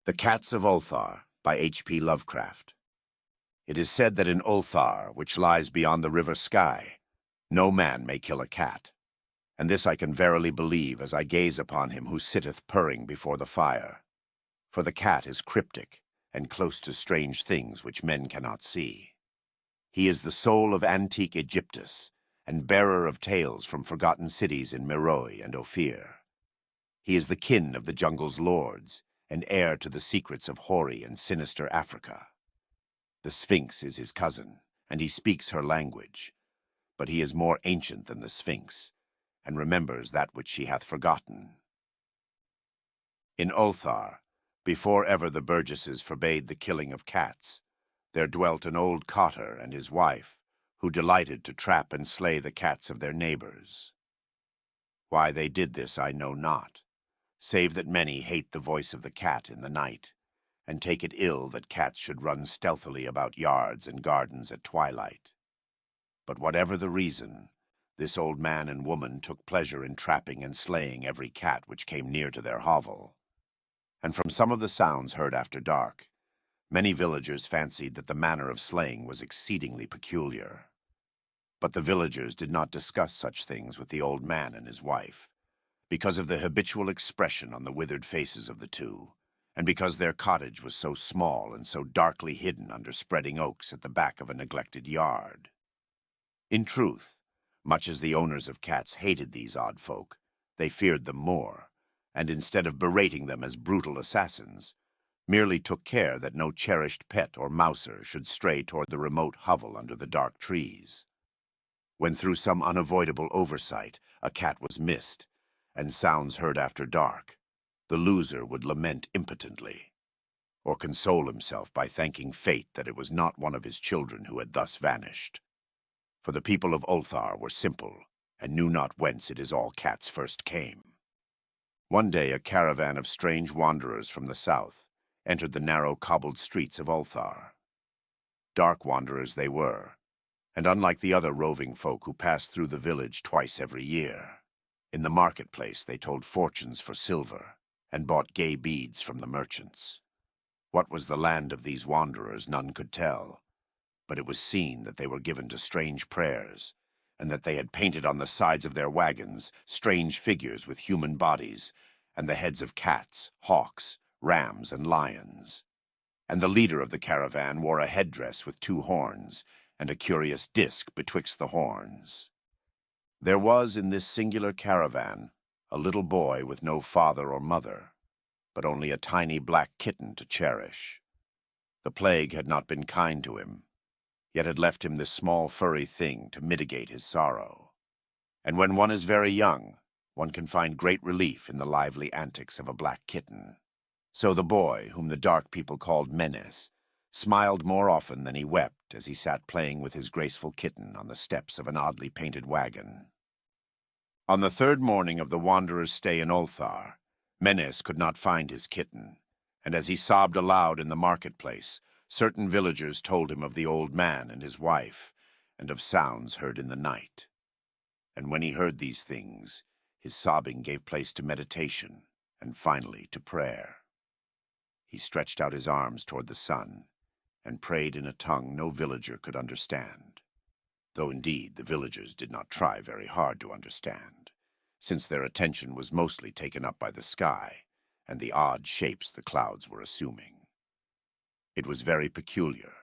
The Cats of Ulthar by H.P. Lovecraft. It is said that in Ulthar, which lies beyond the river Sky, no man may kill a cat. And this I can verily believe as I gaze upon him who sitteth purring before the fire. For the cat is cryptic, and close to strange things which men cannot see. He is the soul of antique Egyptus, and bearer of tales from forgotten cities in Meroe and Ophir. He is the kin of the jungle's lords, and heir to the secrets of hoary and sinister Africa. The Sphinx is his cousin, and he speaks her language. But he is more ancient than the Sphinx, and remembers that which she hath forgotten. In Ulthar, before ever the burgesses forbade the killing of cats, there dwelt an old cotter and his wife, who delighted to trap and slay the cats of their neighbors. Why they did this I know not, save that many hate the voice of the cat in the night, and take it ill that cats should run stealthily about yards and gardens at twilight. But whatever the reason, this old man and woman took pleasure in trapping and slaying every cat which came near to their hovel. And from some of the sounds heard after dark, many villagers fancied that the manner of slaying was exceedingly peculiar. But the villagers did not discuss such things with the old man and his wife, because of the habitual expression on the withered faces of the two, and because their cottage was so small and so darkly hidden under spreading oaks at the back of a neglected yard. In truth, much as the owners of cats hated these odd folk, they feared them more, and instead of berating them as brutal assassins, merely took care that no cherished pet or mouser should stray toward the remote hovel under the dark trees. When through some unavoidable oversight a cat was missed, and sounds heard after dark, the loser would lament impotently, or console himself by thanking fate that it was not one of his children who had thus vanished. For the people of Ulthar were simple, and knew not whence it is all cats first came. One day a caravan of strange wanderers from the south entered the narrow cobbled streets of Ulthar. Dark wanderers they were, and unlike the other roving folk who passed through the village twice every year. In the marketplace they told fortunes for silver, and bought gay beads from the merchants. What was the land of these wanderers none could tell, but it was seen that they were given to strange prayers, and that they had painted on the sides of their wagons strange figures with human bodies, and the heads of cats, hawks, rams, and lions. And the leader of the caravan wore a headdress with two horns, and a curious disc betwixt the horns. There was in this singular caravan a little boy with no father or mother, but only a tiny black kitten to cherish. The plague had not been kind to him, yet had left him this small furry thing to mitigate his sorrow. And when one is very young, one can find great relief in the lively antics of a black kitten. So the boy, whom the dark people called Menes, smiled more often than he wept as he sat playing with his graceful kitten on the steps of an oddly painted wagon. On the third morning of the wanderer's stay in Ulthar, Menes could not find his kitten, and as he sobbed aloud in the marketplace, certain villagers told him of the old man and his wife, and of sounds heard in the night. And when he heard these things, his sobbing gave place to meditation, and finally to prayer. He stretched out his arms toward the sun, and prayed in a tongue no villager could understand, though indeed the villagers did not try very hard to understand, since their attention was mostly taken up by the sky and the odd shapes the clouds were assuming. It was very peculiar,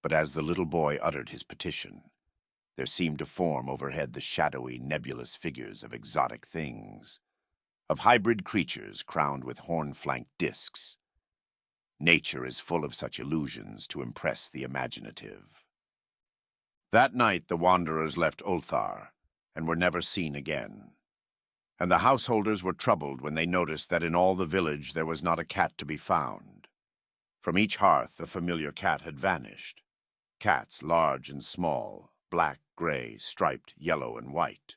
but as the little boy uttered his petition, there seemed to form overhead the shadowy, nebulous figures of exotic things, of hybrid creatures crowned with horn-flanked discs. Nature is full of such illusions to impress the imaginative. That night the wanderers left Ulthar, and were never seen again. And the householders were troubled when they noticed that in all the village there was not a cat to be found. From each hearth the familiar cat had vanished. Cats large and small, black, gray, striped, yellow, and white.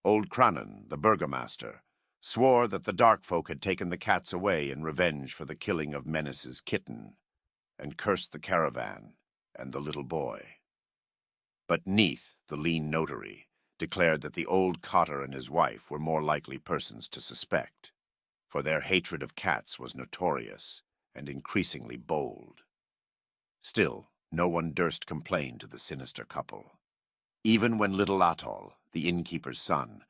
Old Cranon, the burgomaster, swore that the dark folk had taken the cats away in revenge for the killing of Menes's kitten, and cursed the caravan and the little boy. But Neith, the lean notary, declared that the old cotter and his wife were more likely persons to suspect, for their hatred of cats was notorious, and increasingly bold. Still, no one durst complain to the sinister couple. Even when little Atol, the innkeeper's son,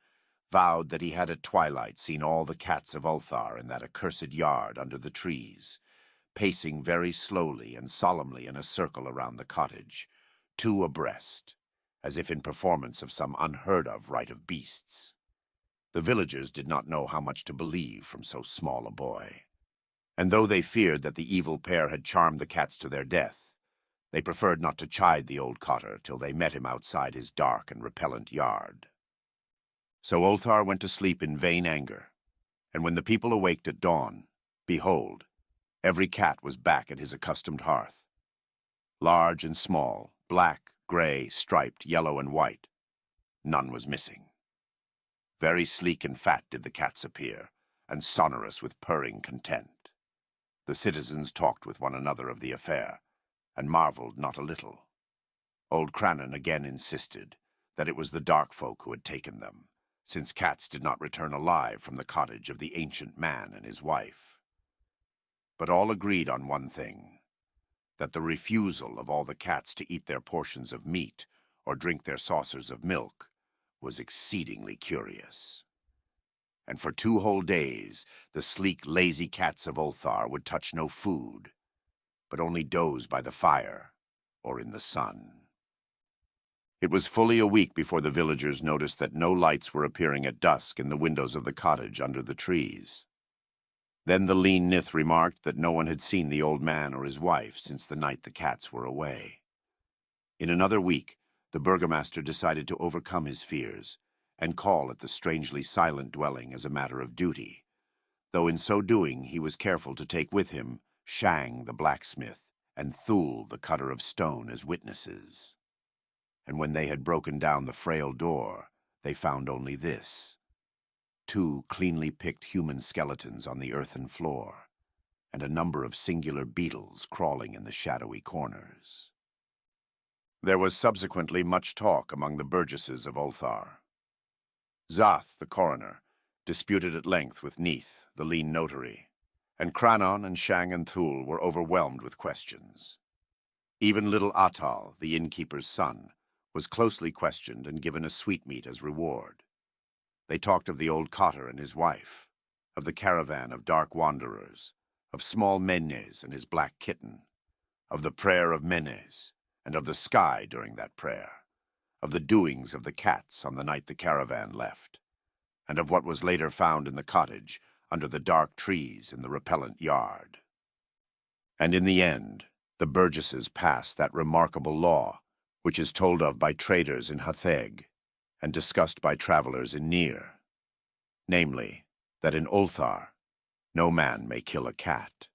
vowed that he had at twilight seen all the cats of Ulthar in that accursed yard under the trees, pacing very slowly and solemnly in a circle around the cottage, two abreast, as if in performance of some unheard-of rite of beasts. The villagers did not know how much to believe from so small a boy. And though they feared that the evil pair had charmed the cats to their death, they preferred not to chide the old cotter till they met him outside his dark and repellent yard. So Ulthar went to sleep in vain anger, and when the people awaked at dawn, behold, every cat was back at his accustomed hearth. Large and small, black, gray, striped, yellow, and white, none was missing. Very sleek and fat did the cats appear, and sonorous with purring content. The citizens talked with one another of the affair, and marveled not a little. Old Crannan again insisted that it was the dark folk who had taken them, since cats did not return alive from the cottage of the ancient man and his wife. But all agreed on one thing, that the refusal of all the cats to eat their portions of meat or drink their saucers of milk was exceedingly curious. And for 2 whole days the sleek, lazy cats of Ulthar would touch no food, but only doze by the fire or in the sun. It was fully a week before the villagers noticed that no lights were appearing at dusk in the windows of the cottage under the trees. Then the lean Nith remarked that no one had seen the old man or his wife since the night the cats were away. In another week, the burgomaster decided to overcome his fears and call at the strangely silent dwelling as a matter of duty, though in so doing he was careful to take with him Shang the blacksmith and Thul the cutter of stone as witnesses. And when they had broken down the frail door, they found only this: 2 cleanly picked human skeletons on the earthen floor, and a number of singular beetles crawling in the shadowy corners. There was subsequently much talk among the burgesses of Ulthar. Zath, the coroner, disputed at length with Neith, the lean notary, and Crannan and Shang and Thul were overwhelmed with questions. Even little Atal, the innkeeper's son, was closely questioned and given a sweetmeat as reward. They talked of the old cotter and his wife, of the caravan of dark wanderers, of small Menez and his black kitten, of the prayer of Menez, and of the sky during that prayer, of the doings of the cats on the night the caravan left, and of what was later found in the cottage under the dark trees in the repellent yard. And in the end, the burgesses passed that remarkable law, which is told of by traders in Hatheg, and discussed by travelers in Nir, namely, that in Ulthar no man may kill a cat.